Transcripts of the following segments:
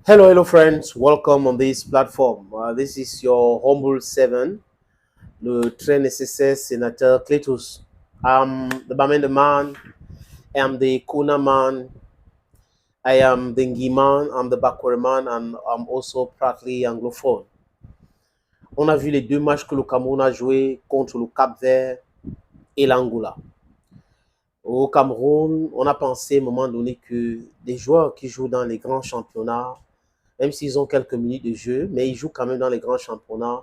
Hello, friends. Welcome on this platform. This is your humble seven, le très nécessaire sénateur Cletus. I'm the Bamenda man. I am the Kuna man. I am the Ngi man. I'm the Bakwere man, and I'm also partly anglophone. On a vu les deux matchs que le Cameroun a joué contre le Cap-Vert et l'Angola. Au Cameroun, on a pensé à un moment donné que des joueurs qui jouent dans les grands championnats, même s'ils ont quelques minutes de jeu, mais ils jouent quand même dans les grands championnats,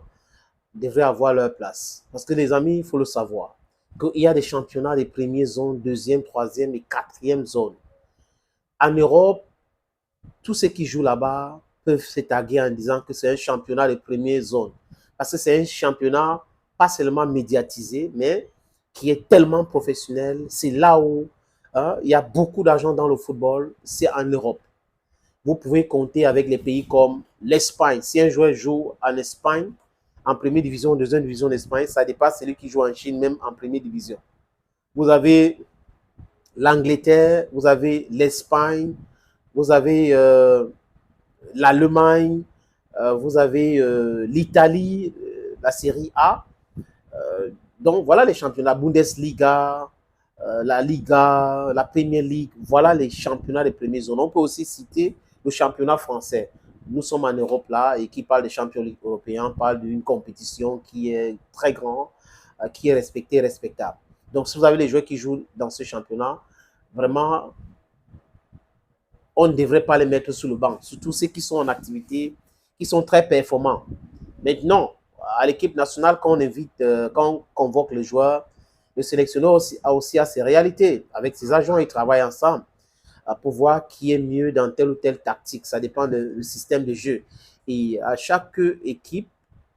devraient avoir leur place. Parce que les amis, il faut le savoir, qu'il y a des championnats des premières zones, deuxième, troisième et quatrième zone. En Europe, tous ceux qui jouent là-bas peuvent se taguer en disant que c'est un championnat de première zone. Parce que c'est un championnat pas seulement médiatisé, mais qui est tellement professionnel. C'est là où il y a beaucoup d'argent dans le football, c'est en Europe. Vous pouvez compter avec les pays comme l'Espagne. Si un joueur joue en Espagne, en première division, en deuxième division d'Espagne, ça dépasse celui qui joue en Chine, même en première division. Vous avez l'Angleterre, vous avez l'Espagne, vous avez l'Allemagne, vous avez l'Italie, la Série A. Donc voilà les championnats, Bundesliga, la Liga, la Premier League, voilà les championnats des premières zones. On peut aussi citer le championnat français. Nous sommes en Europe là et qui parle des championnats européens parle d'une compétition qui est très grande, qui est respectée, respectable. Donc si vous avez les joueurs qui jouent dans ce championnat, vraiment, on ne devrait pas les mettre sur le banc, surtout ceux qui sont en activité, qui sont très performants. Maintenant, à l'équipe nationale, quand on invite, quand on convoque les joueurs, le sélectionneur a aussi ses réalités. Avec ses agents, ils travaillent ensemble pour voir qui est mieux dans telle ou telle tactique. Ça dépend du système de jeu. Et à chaque équipe,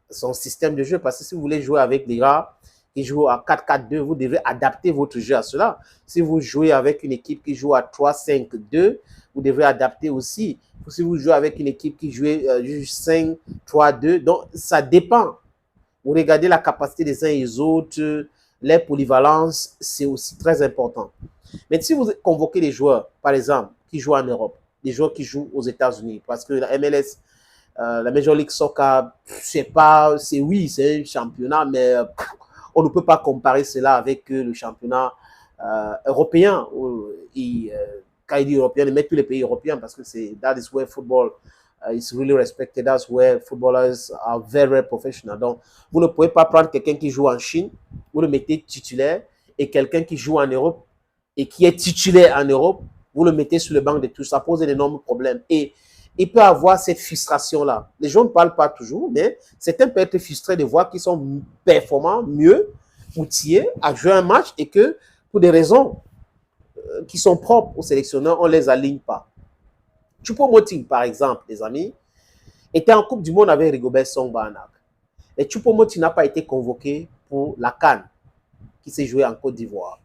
son système de jeu, parce que si vous voulez jouer avec des gars qui jouent à 4-4-2, vous devez adapter votre jeu à cela. Si vous jouez avec une équipe qui joue à 3-5-2, vous devez adapter aussi. Si vous jouez avec une équipe qui joue 5-3-2, donc ça dépend. Vous regardez la capacité des uns et des autres, les polyvalences, c'est aussi très important. Mais si vous convoquez des joueurs, par exemple, qui jouent en Europe, des joueurs qui jouent aux États-Unis, parce que la MLS, la Major League Soccer, c'est pas, c'est oui, c'est un championnat, mais on ne peut pas comparer cela avec le championnat européen. Et, quand il dit européen, il met tous les pays européens parce que c'est that is where football is really respected. That's where footballers are very, very professional. Donc, vous ne pouvez pas prendre quelqu'un qui joue en Chine, vous le mettez titulaire, et quelqu'un qui joue en Europe et qui est titulaire en Europe, vous le mettez sur le banc de touche. Ça pose d'énormes problèmes. Et il peut avoir cette frustration-là. Les gens ne parlent pas toujours, mais certains peuvent être frustrés de voir qu'ils sont performants, mieux outillés à jouer un match et que pour des raisons qui sont propres aux sélectionneurs, on ne les aligne pas. Choupo-Moting, par exemple, les amis, était en Coupe du Monde avec Rigobert Song-Banak. Et Choupo-Moting n'a pas été convoqué pour la CAN qui s'est jouée en Côte d'Ivoire.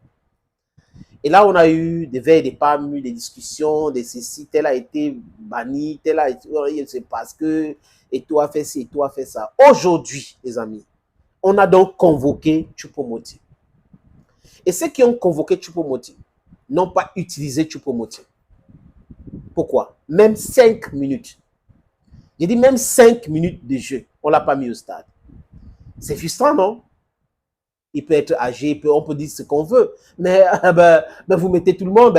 Et là, on a eu des veilles, des palmes, des discussions, des ceci, tel a été banni, tel a été, c'est parce que, et toi a fait ci, et toi a fait ça. Aujourd'hui, les amis, on a donc convoqué Choupo-Moting. Et ceux qui ont convoqué Choupo-Moting n'ont pas utilisé Choupo-Moting. Pourquoi? Même 5 minutes. J'ai dit même 5 minutes de jeu, on ne l'a pas mis au stade. C'est frustrant, non? Il peut être âgé, on peut dire ce qu'on veut. Mais vous mettez tout le monde.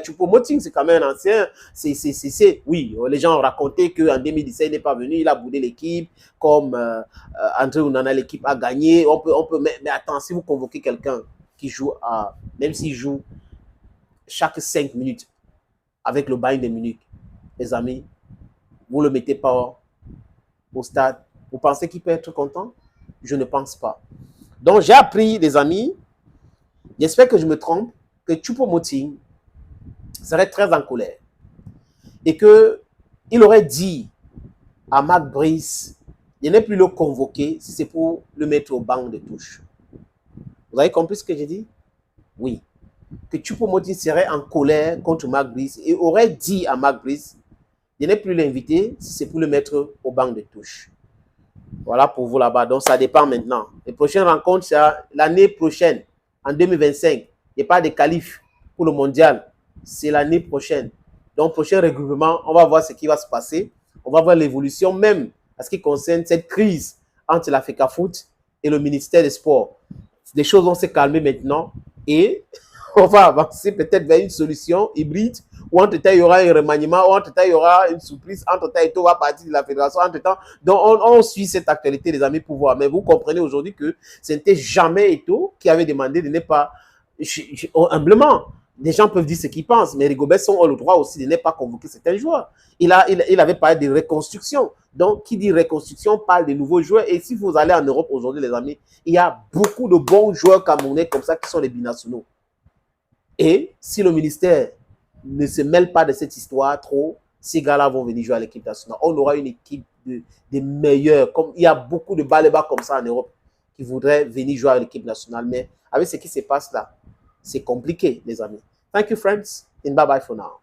Choupo-Moting, c'est quand même un ancien. Oui, les gens ont raconté qu'en 2017, il n'est pas venu, il a boudé l'équipe. Comme André Onana, l'équipe a gagné. Mais attends, si vous convoquez quelqu'un qui joue même s'il joue chaque 5 minutes avec le Bayern de Munich, les amis, vous ne le mettez pas au stade. Vous pensez qu'il peut être content? Je ne pense pas. Donc, j'ai appris, les amis, j'espère que je me trompe, que Choupo-Moting serait très en colère et qu'il aurait dit à Marc Brice de ne plus le convoquer si c'est pour le mettre au banc de touche. Vous avez compris ce que j'ai dit? Oui. Que Choupo-Moting serait en colère contre Marc Brice et aurait dit à Marc Brice de ne plus l'inviter si c'est pour le mettre au banc de touche. Voilà pour vous là-bas. Donc, ça dépend maintenant. Les prochaines rencontres, c'est l'année prochaine, en 2025. Il n'y a pas de qualif pour le mondial. C'est l'année prochaine. Donc, prochain regroupement, on va voir ce qui va se passer. On va voir l'évolution même à ce qui concerne cette crise entre la FECAFOOT et le ministère des Sports. Les choses vont se calmer maintenant et on va avancer peut-être vers une solution hybride où entre-temps il y aura un remaniement, ou entre-temps il y aura une surprise, entre-temps Eto'o va partir de la fédération, entre-temps. Donc on suit cette actualité, les amis, pour voir. Mais vous comprenez aujourd'hui que ce n'était jamais Eto'o qui avait demandé de ne pas, humblement, les gens peuvent dire ce qu'ils pensent, mais Rigobert Song a le droit aussi de ne pas convoquer certains joueurs. Il avait parlé de reconstruction. Donc, qui dit reconstruction parle de nouveaux joueurs. Et si vous allez en Europe aujourd'hui, les amis, il y a beaucoup de bons joueurs camerounais comme ça qui sont les binationaux. Et si le ministère ne se mêle pas de cette histoire trop, ces gars-là vont venir jouer à l'équipe nationale. On aura une équipe de meilleurs. Comme, il y a beaucoup de bas comme ça en Europe qui voudraient venir jouer à l'équipe nationale. Mais avec ce qui se passe là, c'est compliqué, les amis. Thank you, friends, and bye-bye for now.